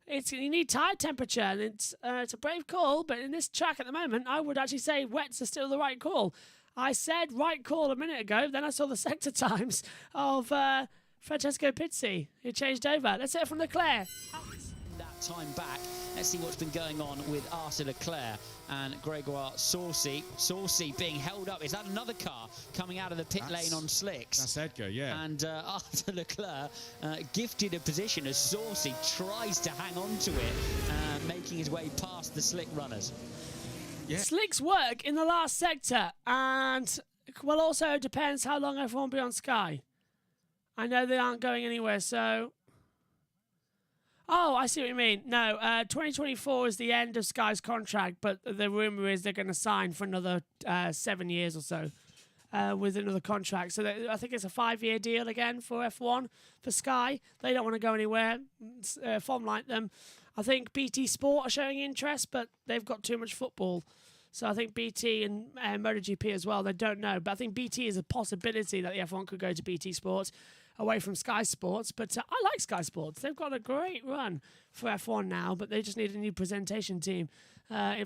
you need tyre temperature, and it's a brave call. But in this track at the moment, I would actually say wets are still the right call. I said right call a minute ago, then I saw the sector times of Francesco Pizzi, who changed over. Let's hear it from Leclerc. That time back, let's see what's been going on with Arthur Leclerc and Gregoire Saucy. Saucy being held up. Is that another car coming out of the pit lane on slicks? That's Edgar, yeah. And Arthur Leclerc gifted a position as Saucy tries to hang on to it, making his way past the slick runners. Yeah. Slick's work in the last sector, and well, also it depends how long F1 will be on Sky. I know they aren't going anywhere, so. Oh, I see what you mean. No, 2024 is the end of Sky's contract, but the rumor is they're going to sign for another 7 years or so with another contract. So I think it's a 5-year deal again for F1 for Sky. They don't want to go anywhere. FOM like them. I think BT Sport are showing interest, but they've got too much football. So I think BT and MotoGP as well, they don't know. But I think BT is a possibility that the F1 could go to BT Sports away from Sky Sports. But I like Sky Sports. They've got a great run for F1 now, but they just need a new presentation team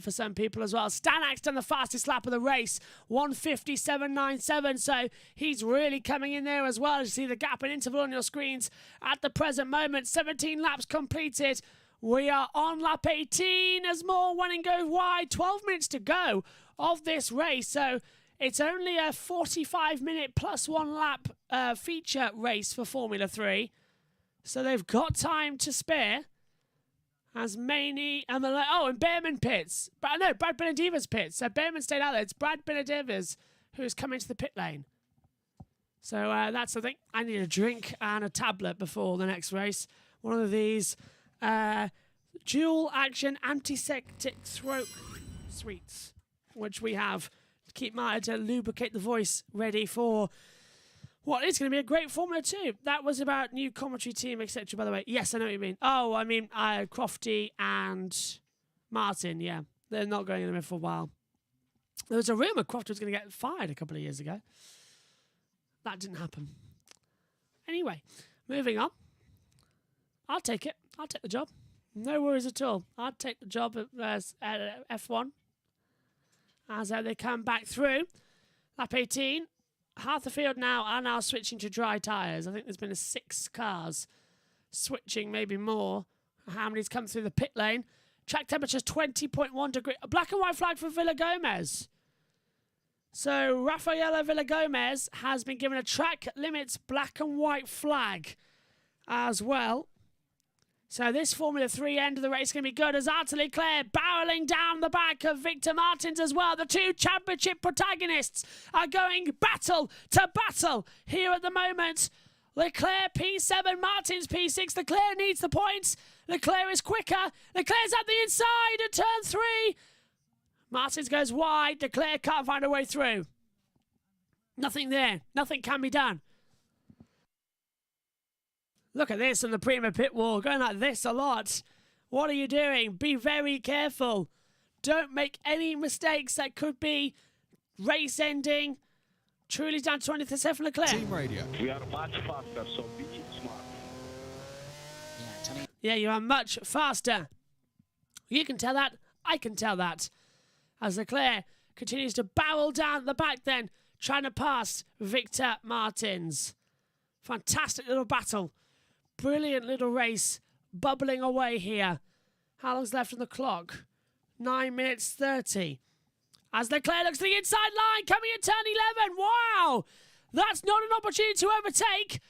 for some people as well. Stanak's done the fastest lap of the race, 1:57.97. So he's really coming in there as well. You see the gap and interval on your screens at the present moment. 17 laps completed. We are on lap 18 as more running goes wide. 12 minutes to go of this race. So it's only a 45-minute plus 1 lap feature race for Formula 3. So they've got time to spare. As Maney and and Behrman pits. But no, Brad Benadeva's pits. So Behrman stayed out there. It's Brad Benadeva's who's come into the pit lane. So that's the thing. I need a drink and a tablet before the next race. One of these dual action antiseptic throat sweets, which we have to keep to lubricate the voice ready for what is going to be a great Formula 2. That was about new commentary team, etc. By the way, yes, I know what you mean. Oh, I mean Crofty and Martin. Yeah, they're not going in there for a while. There was a rumor Crofty was going to get fired a couple of years ago. That didn't happen. Anyway, moving on. I'll take it. I'll take the job. No worries at all. I'll take the job at F1 as they come back through. Lap 18. Half the field now are now switching to dry tyres. I think there's been 6 cars switching, maybe more. How many's come through the pit lane? Track temperature's 20.1 degrees. A black and white flag for Villagomez. So Rafaela Villagomez has been given a track limits black and white flag as well. So this Formula 3 end of the race is going to be good as Arthur Leclerc barreling down the back of Victor Martins as well. The 2 championship protagonists are going battle to battle here at the moment. Leclerc P7, Martins P6. Leclerc needs the points. Leclerc is quicker. Leclerc's at the inside at turn 3. Martins goes wide. Leclerc can't find a way through. Nothing there. Nothing can be done. Look at this on the Prima pit wall, going like this a lot. What are you doing? Be very careful. Don't make any mistakes that could be race ending. Truly down 20th to Stefan Leclerc. Team radio. We are much faster, so be smart. Yeah, you are much faster. You can tell that. I can tell that. As Leclerc continues to barrel down the back then, trying to pass Victor Martins. Fantastic little battle. Brilliant little race, bubbling away here. How long's left on the clock? 9 minutes 30. As Leclerc looks to the inside line, coming at turn 11. Wow! That's not an opportunity to overtake.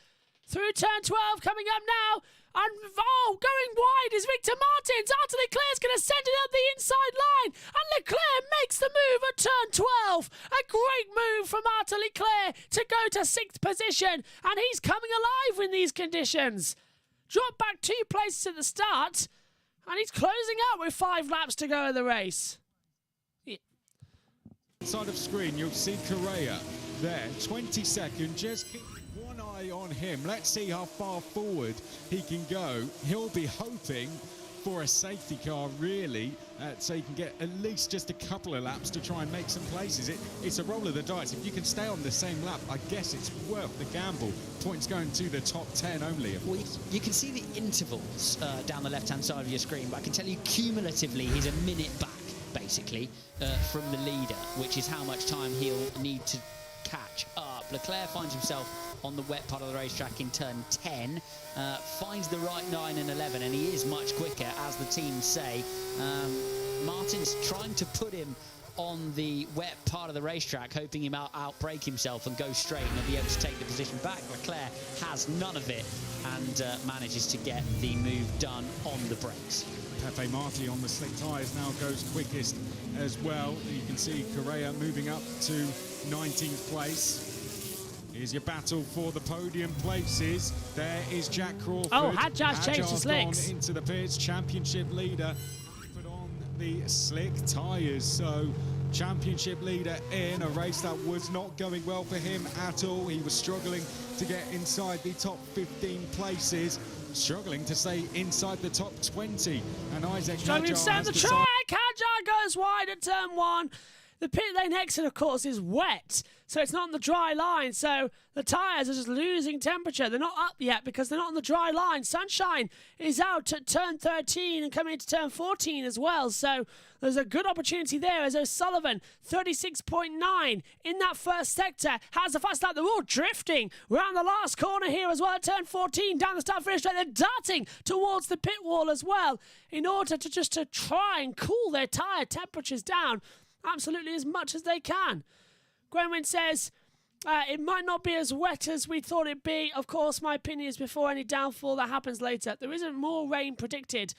Through turn 12, coming up now. And, going wide is Victor Martins. Arthur Leclerc's going to send it up the inside line. And Leclerc makes the move at turn 12. A great move from Arthur Leclerc to go to 6th position. And he's coming alive in these conditions. Dropped back 2 places at the start. And he's closing out with 5 laps to go in the race. Yeah. Side of screen, you'll see Correa there. 22nd, just keep one eye on him. Let's see how far forward he can go. He'll be hoping for a safety car, really, so he can get at least just a couple of laps to try and make some places. It's a roll of the dice. If you can stay on the same lap, I guess it's worth the gamble. Points going to the top 10 only. Well, you can see the intervals down the left-hand side of your screen, but I can tell you cumulatively he's a minute back, basically, from the leader, which is how much time he'll need to catch up. Leclerc finds himself on the wet part of the racetrack in turn 10, finds the right 9 and 11, and he is much quicker, as the teams say. Martin's trying to put him on the wet part of the racetrack, hoping he might outbrake himself and go straight and be able to take the position back. Leclerc has none of it and manages to get the move done on the brakes. Pepe Marti on the slick tyres now goes quickest as well. You can see Correa moving up to 19th place. Here's your battle for the podium places. There is Jack Crawford. Oh, Hadjar's changed his slicks. Gone into the pits, championship leader. Put on the slick tyres. So championship leader in a race that was not going well for him at all. He was struggling to get inside the top 15 places, struggling to stay inside the top 20. And Isaac Struggling to Hadjar stay on has the decided- track. Hadjar goes wide at turn 1. The pit lane exit, of course, is wet, so it's not on the dry line. So the tyres are just losing temperature. They're not up yet because they're not on the dry line. Sunshine is out at turn 13 and coming into turn 14 as well. So there's a good opportunity there as O'Sullivan, 36.9 in that first sector, has the fast lap. They're all drifting around the last corner here as well at turn 14, down the start finish straight. They're darting towards the pit wall as well in order to try and cool their tyre temperatures down absolutely as much as they can. Gwenwyn says, it might not be as wet as we thought it'd be. Of course, my opinion is before any downfall that happens later. There isn't more rain predicted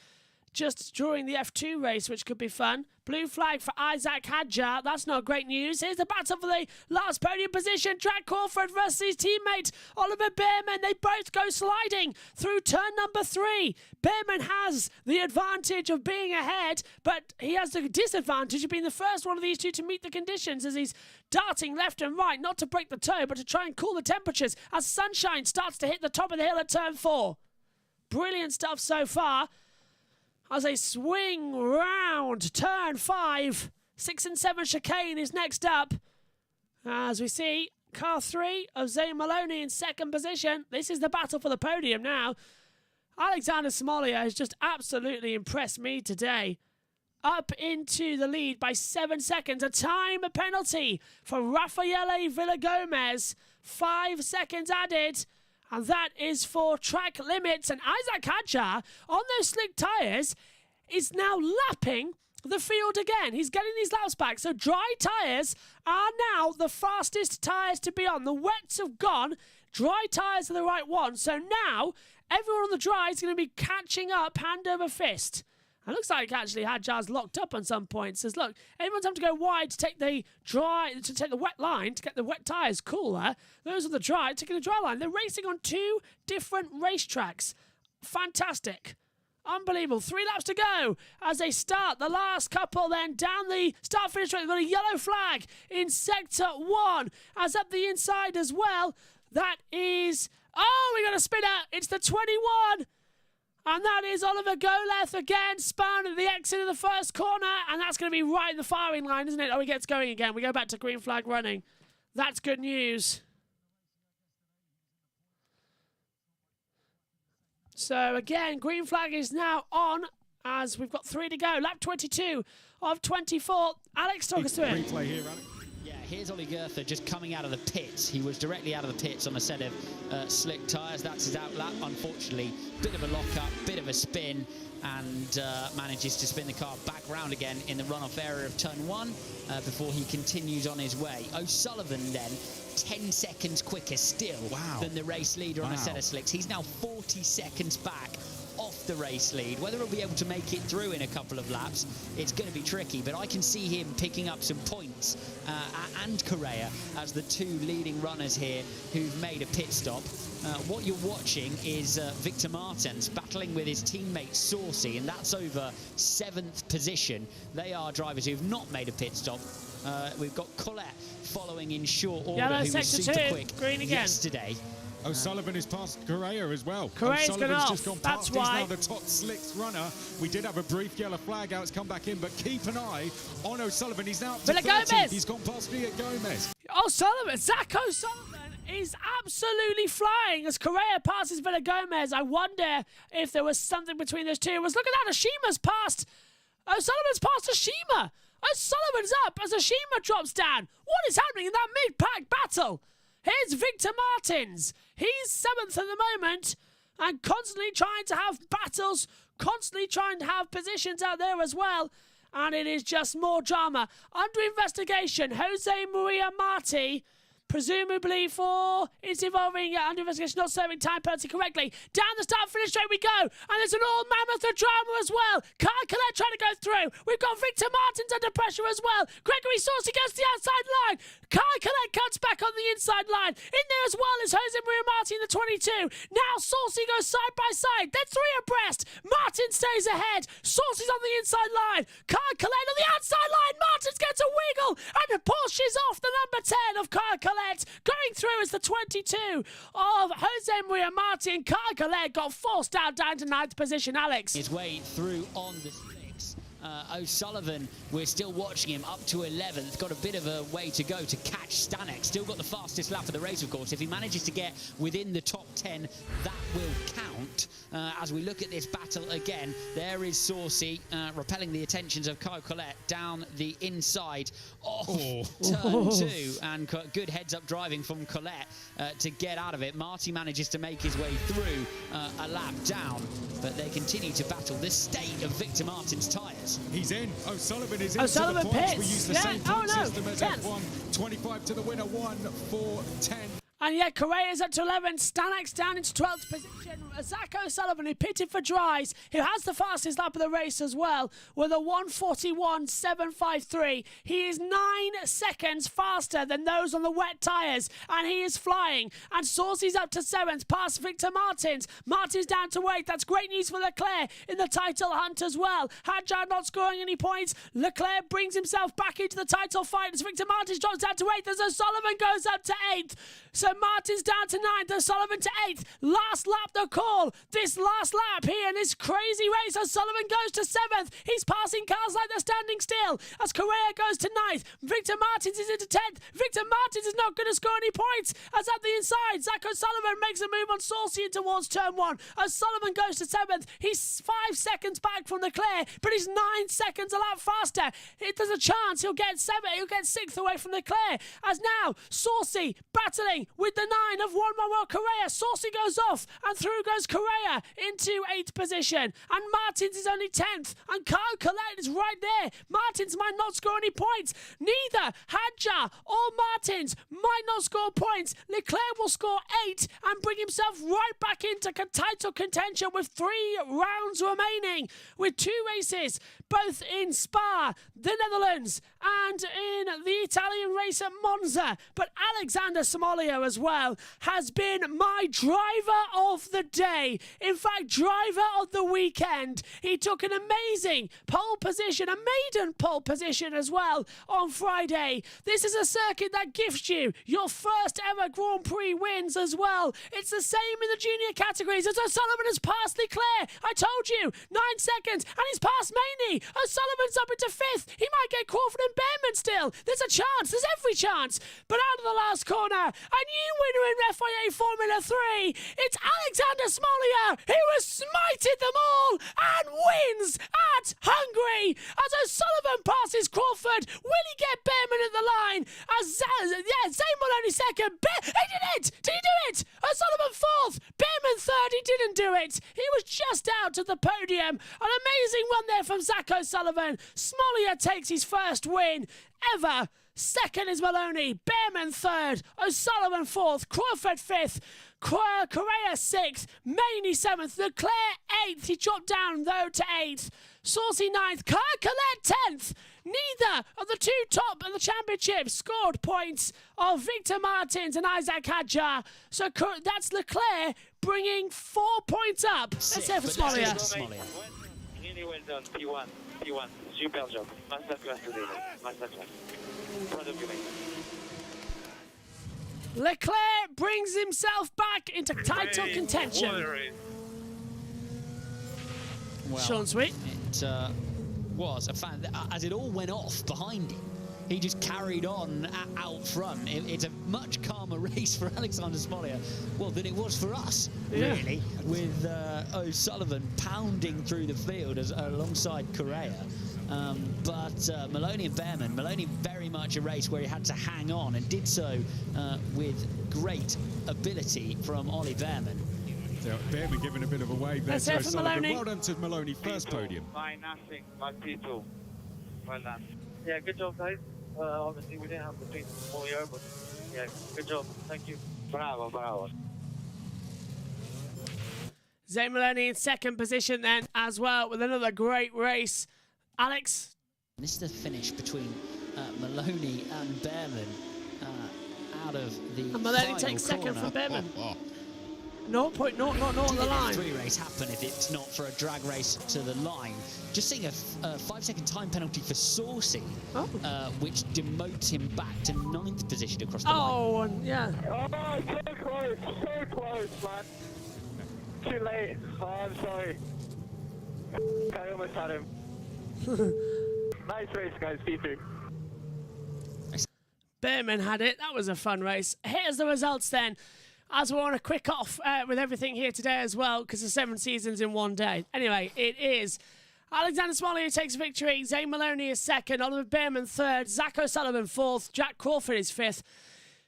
just during the F2 race, which could be fun. Blue flag for Isaac Hadjar. That's not great news. Here's the battle for the last podium position. Jack Crawford versus his teammate Oliver Bearman. They both go sliding through turn number 3. Bearman has the advantage of being ahead, but he has the disadvantage of being the first one of these two to meet the conditions as he's darting left and right, not to break the toe, but to try and cool the temperatures as Sunshine starts to hit the top of the hill at turn 4. Brilliant stuff so far. As they swing round turn 5, 6 and 7 chicane is next up. As we see, car 3 of Zane Maloney in second position. This is the battle for the podium now. Alexander Smolia has just absolutely impressed me today. Up into the lead by 7 seconds. A time penalty for Raffaele Villagomez. 5 seconds added. And that is for track limits. And Isaac Hadjar, on those slick tyres, is now lapping the field again. He's getting these laps back. So dry tyres are now the fastest tyres to be on. The wets have gone. Dry tyres are the right one. So now everyone on the dry is going to be catching up hand over fist. It looks like actually Hadjar's locked up on some points. Says, look, everyone's having to go wide to take the wet line, to get the wet tyres cooler. Those are the dry, taking the dry line. They're racing on 2 different racetracks. Fantastic. Unbelievable. 3 laps to go as they start. The last couple then down the start-finish straight. They've got a yellow flag in Sector 1. As up the inside as well, that is... Oh, we got a spinner. It's the 21. And that is Oliver Goleth again, spun at the exit of the first corner, and that's going to be right in the firing line, isn't it? Oh, he gets going again. We go back to green flag running. That's good news. So again, green flag is now on as we've got 3 to go. Lap 22 of 24. Alex, talk us through it. Replay here, Alex. Yeah, here's Ollie Goethe just coming out of the pits. He was directly out of the pits on a set of slick tyres. That's his out lap, unfortunately. Bit of a lock-up, bit of a spin, and manages to spin the car back round again in the runoff area of turn 1 before he continues on his way. O'Sullivan then 10 seconds quicker still than the race leader on a set of slicks. He's now 40 seconds back off the race lead. Whether he'll be able to make it through in a couple of laps, it's going to be tricky, but I can see him picking up some points and Correa as the 2 leading runners here who've made a pit stop. What you're watching is Victor Martens battling with his teammate Saucy, and that's over 7th position. They are drivers who've not made a pit stop. We've got Colette following in short order, Yellow who was sector super 2, quick green again. yesterday. O'Sullivan is past Correa as well. Correa's O'Sullivan's gone just off. gone past. That's why. He's now the top slicks runner. We did have a brief yellow flag out. It's come back in, but keep an eye on O'Sullivan. He's now up to 13th. He's gone past Villa Gomez. O'Sullivan, Zach O'Sullivan is absolutely flying as Correa passes Villa Gomez. I wonder if there was something between those two. Look at that, Ashima's passed. O'Sullivan's passed Ashima. O'Sullivan's up as Ashima drops down. What is happening in that mid-pack battle? Here's Victor Martins. He's 7th at the moment and constantly trying to have battles, constantly trying to have positions out there as well. and it is just more drama. Under investigation, Jose Maria Marti, presumably for it's involving under investigation, not serving time penalty correctly. Down the start-finish straight we go, and there's an all-mammoth of drama as well. Kyle Collette trying to go through. We've got Victor Martins under pressure as well. Gregory Saucy goes to the outside line. Kyle Collette cuts back on the inside line. In there as well is Jose Maria Martin, the 22. Now Saucy goes side by side. They're three abreast. Martin stays ahead. Saucy's on the inside line. Kyle Collette on the outside line. Martins gets a wiggle and pushes off the number 10 of Kyle Collette. Going through is the 22 of Jose Maria Martin. Kyle Collette got forced out down to 9th position, Alex. His way through on the six. O'Sullivan, we're still watching him up to 11th. Got a bit of a way to go to catch Stanek. Still got the fastest lap of the race, of course. If he manages to get within the top 10, that will count. As we look at this battle again, there is Saucy repelling the attentions of Kyle Collette down the inside of turn 2. And good heads-up driving from Collette to get out of it. Marty manages to make his way through a lap down, but they continue to battle this state of Victor Martin's tyres. He's in. O'Sullivan is in. O'Sullivan to the points. pits. We use the Yeah. same Oh, point no. system as 10th. F1. 25 to the winner, 1 4 10. And yet Correa's up to 11, Stanek's down into 12th position. Zach O'Sullivan, who pitted for Dries, who has the fastest lap of the race as well, with a 1:41.753. He is 9 seconds faster than those on the wet tyres, and he is flying. And Saucy's up to 7th, past Victor Martins. Martins down to 8th. That's great news for Leclerc in the title hunt as well. Hadjar not scoring any points. Leclerc brings himself back into the title fight as Victor Martins drops down to 8th, as O'Sullivan goes up to 8th. So Martin's down to 9th, O'Sullivan to 8th. Last lap the call. This last lap here in this crazy race, O'Sullivan goes to 7th. He's passing cars like they're standing still as Correa goes to 9th. Victor Martins is into 10th. Victor Martins is not going to score any points as at the inside, Zach O'Sullivan makes a move on Saucy towards turn 1. O'Sullivan goes to 7th. He's 5 seconds back from Leclerc, but he's 9 seconds a lap faster. There's a chance he'll get 6th away from Leclerc, as now Saucy battling with the 9 of Juan Manuel Correa. Saucy goes off and through goes Correa into 8th position, and Martins is only 10th, and Kyle Collette is right there. Martins might not score any points. Neither Hadjar or Martins might not score points. Leclerc will score 8 and bring himself right back into title contention with 3 rounds remaining, with 2 races, both in Spa, the Netherlands, and in the Italian race at Monza. But Alexander Somalia as well has been my driver of the day. In fact, driver of the weekend. He took an amazing pole position, a maiden pole position as well on Friday. This is a circuit that gifts you your first ever Grand Prix wins as well. It's the same in the junior categories as O'Sullivan has passed Leclerc. I told you, 9 seconds, and he's passed Maney. O'Sullivan's up into 5th. He might get Crawford and Behrman still. There's a chance. There's every chance. But out of the last corner, a new winner in FIA Formula 3. It's Alexander Smolia, who has smited them all and wins at Hungary. As O'Sullivan passes Crawford, will he get Behrman at the line? As Zane Maloney 2nd. He did it! Did he do it? O'Sullivan 4th. Behrman 3rd. He didn't do it. He was just out of the podium. An amazing run there from Zach O'Sullivan. Smolia takes his first win ever. 2nd is Maloney, Behrman 3rd, O'Sullivan 4th, Crawford 5th, Correa 6th, Maney 7th, Leclerc 8th. He dropped down though to 8th. Saucy 9th, Kyle Collette 10th. Neither of the 2 top of the championship scored points of Victor Martins and Isaac Hadjar. So that's Leclerc bringing 4 points up. Let's hear for Smolia. Really well done, P1. Super job. Masterclass today, masterclass. Proud of you, mate. Leclerc brings himself back into title contention. Well, Sean Sweet. It was a fan as it all went off behind him. He just carried on out front. It's a much calmer race for Alexander Smolia, well, than it was for us, really, with O'Sullivan pounding through the field alongside Correa. But Maloney and Behrman, Maloney very much a race where he had to hang on and did so with great ability from Ollie Behrman. So Behrman giving a bit of a wave there Let's to hear from O'Sullivan. Maloney. Well done to Maloney, first podium. My nothing, my P2. Well done. Yeah, good job, guys. Obviously, we didn't have the street all year, but yeah, good job. Thank you. Bravo, bravo. Zane Maloney in second position then as well with another great race. Alex? This is the finish between Maloney and Behrman out of the And Maloney final takes second corner. from Behrman. 0.000 on the line. Three race happen if it's not for a drag race to the line. Just seeing a 5-second time penalty for Saucy, which demotes him back to 9th position across the line. Oh, and yeah. Oh, so close, man. Too late. Oh, I'm sorry. I almost had him. Nice race, guys. Keep it. Behrman had it. That was a fun race. Here's the results then. As we want to quick off with everything here today as well, because the 7 seasons in one day. Anyway, it is Alexander Smalley who takes victory. Zane Maloney is second. Oliver Behrman third. Zach O'Sullivan fourth. Jack Crawford is fifth.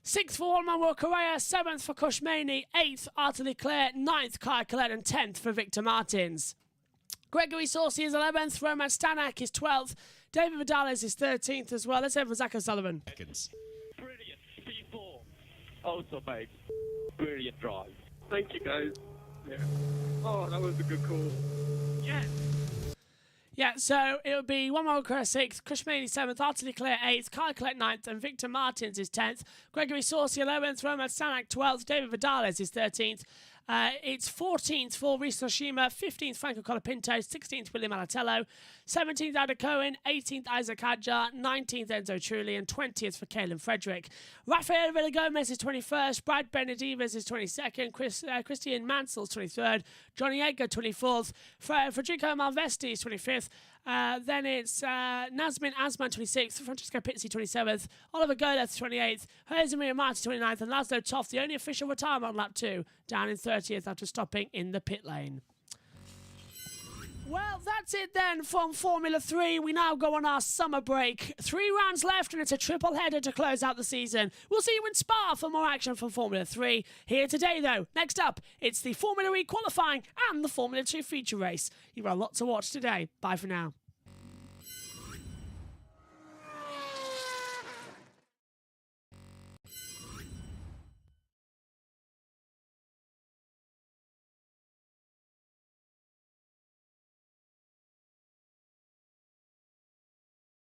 6th for Manuel Correa, 7th for Kush Maney, 8th Arthur Leclerc, 9th Kai Colette, and 10th for Victor Martins. Gregory Saucy is 11th, Roman Stanak is 12th, David Vidales is 13th as well. Let's have for Zach O'Sullivan. Seconds. Brilliant. P4. Also, mate. Brilliant drive. Thank you, guys. Yeah. Oh, that was a good call. Yeah. Yeah, so it would be Manuel Correa 6th, Kush Maney 7th, Arthur Leclerc 8th, Kai Colette 9th, and Victor Martins is 10th. Gregory Saucy 11th, Roman Stanak 12th, David Vidales is 13th. It's 14th for Reese Noshima, 15th Franco Colapinto, 16th William Alatello, 17th Ada Cohen, 18th Isaac Hadjar, 19th Enzo Trulli, and 20th for Caelan Frederick. Rafael Villagomez is 21st, Brad Benedivez is 22nd, Christian Mansell's 23rd, Johnny Edgar 24th, Federico Malvesti is 25th. Then it's Nazmin Asman 26th, Francesco Pizzi 27th, Oliver Goleth 28th, Jose Maria Marti 29th, and Laszlo Toth, the only official retirement on lap 2, down in 30th after stopping in the pit lane. Well, that's it then from Formula 3. We now go on our summer break. 3 rounds left and it's a triple header to close out the season. We'll see you in Spa for more action from Formula 3. Here today, though, next up, it's the Formula E qualifying and the Formula 2 feature race. You've got a lot to watch today. Bye for now.